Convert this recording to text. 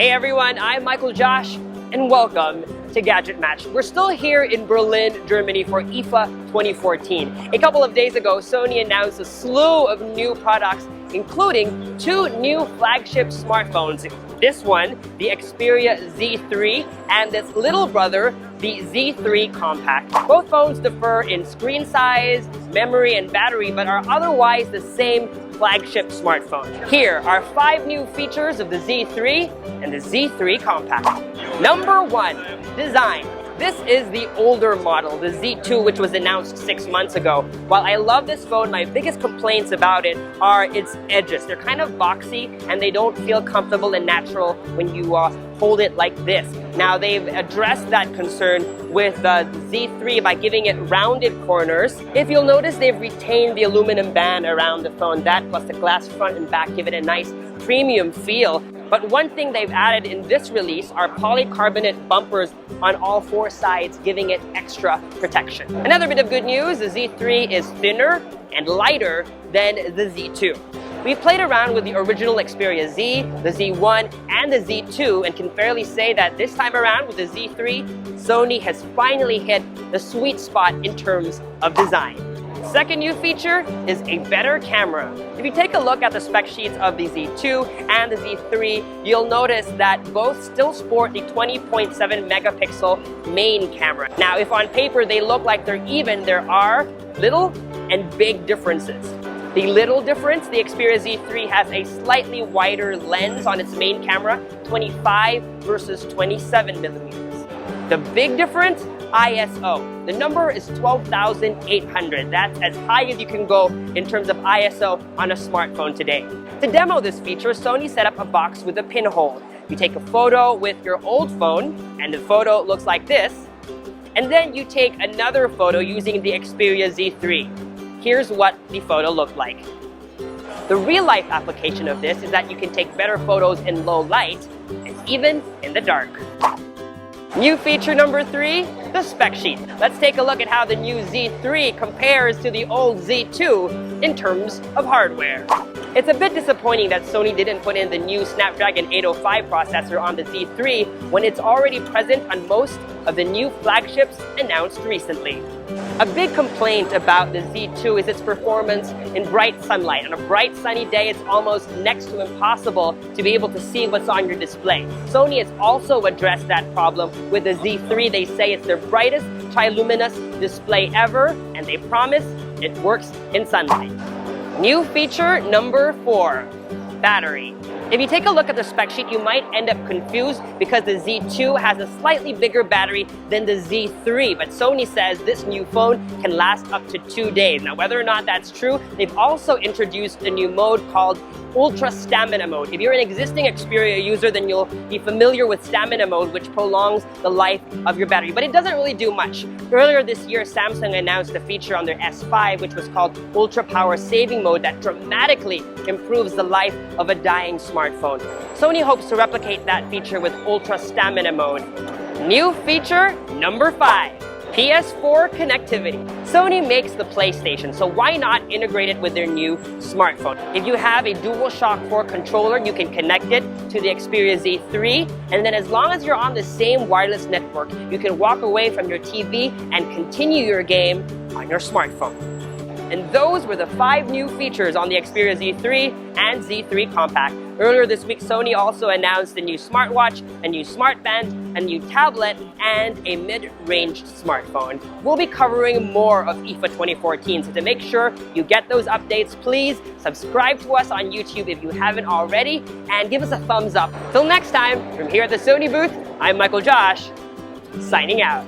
Hey everyone, I'm Michael Josh, and welcome to GadgetMatch. We're still here in Berlin, Germany for IFA 2014. A couple of days ago, Sony announced a slew of new products, including two new flagship smartphones. This one, the Xperia Z3, and its little brother, the Z3 Compact. Both phones differ in screen size, memory, and battery, but are otherwise the same flagship smartphone. Here are 5 new features of the Z3 and the Z3 Compact. Number 1, design. This is the older model, the Z2, which was announced 6 months ago. While I love this phone, my biggest complaints about it are its edges. They're kind of boxy and they don't feel comfortable and natural when you hold it like this. Now they've addressed that concern with the Z3 by giving it rounded corners. If you'll notice, they've retained the aluminum band around the phone. That plus the glass front and back give it a nice premium feel. But one thing they've added in this release are polycarbonate bumpers on all 4 sides, giving it extra protection. Another bit of good news, the Z3 is thinner and lighter than the Z2. We've played around with the original Xperia Z, the Z1, and the Z2, and can fairly say that this time around with the Z3, Sony has finally hit the sweet spot in terms of design. Second new feature is a better camera. If you take a look at the spec sheets of the Z2 and the Z3, you'll notice that both still sport the 20.7 megapixel main camera. Now, if on paper they look like they're even, there are little and big differences. The little difference, the Xperia Z3 has a slightly wider lens on its main camera, 25 versus 27 millimeters. The big difference, ISO. The number is 12,800. That's as high as you can go in terms of ISO on a smartphone today. To demo this feature, Sony set up a box with a pinhole. You take a photo with your old phone, and the photo looks like this. And then you take another photo using the Xperia Z3. Here's what the photo looked like. The real-life application of this is that you can take better photos in low light and even in the dark. New feature number 3, the spec sheet. Let's take a look at how the new Z3 compares to the old Z2 in terms of hardware. It's a bit disappointing that Sony didn't put in the new Snapdragon 805 processor on the Z3 when it's already present on most of the new flagships announced recently. A big complaint about the Z2 is its performance in bright sunlight. On a bright sunny day, it's almost next to impossible to be able to see what's on your display. Sony has also addressed that problem with the Z3. They say it's their brightest triluminous display ever, and they promise it works in sunlight. New feature number 4, battery. If you take a look at the spec sheet, you might end up confused because the Z2 has a slightly bigger battery than the Z3, but Sony says this new phone can last up to 2 days. Now, whether or not that's true, they've also introduced a new mode called Ultra Stamina Mode. If you're an existing Xperia user, then you'll be familiar with Stamina Mode, which prolongs the life of your battery, but it doesn't really do much. Earlier this year, Samsung announced a feature on their S5, which was called Ultra Power Saving Mode, that dramatically improves the life of a dying smartphone. Sony hopes to replicate that feature with Ultra Stamina Mode. New feature number 5. PS4 connectivity. Sony makes the PlayStation, so why not integrate it with their new smartphone? If you have a DualShock 4 controller, you can connect it to the Xperia Z3, and then as long as you're on the same wireless network, you can walk away from your TV and continue your game on your smartphone. And those were the 5 new features on the Xperia Z3 and Z3 Compact. Earlier this week, Sony also announced a new smartwatch, a new smartband, a new tablet, and a mid-range smartphone. We'll be covering more of IFA 2014, so to make sure you get those updates, please subscribe to us on YouTube if you haven't already, and give us a thumbs up. Till next time, from here at the Sony booth, I'm Michael Josh, signing out.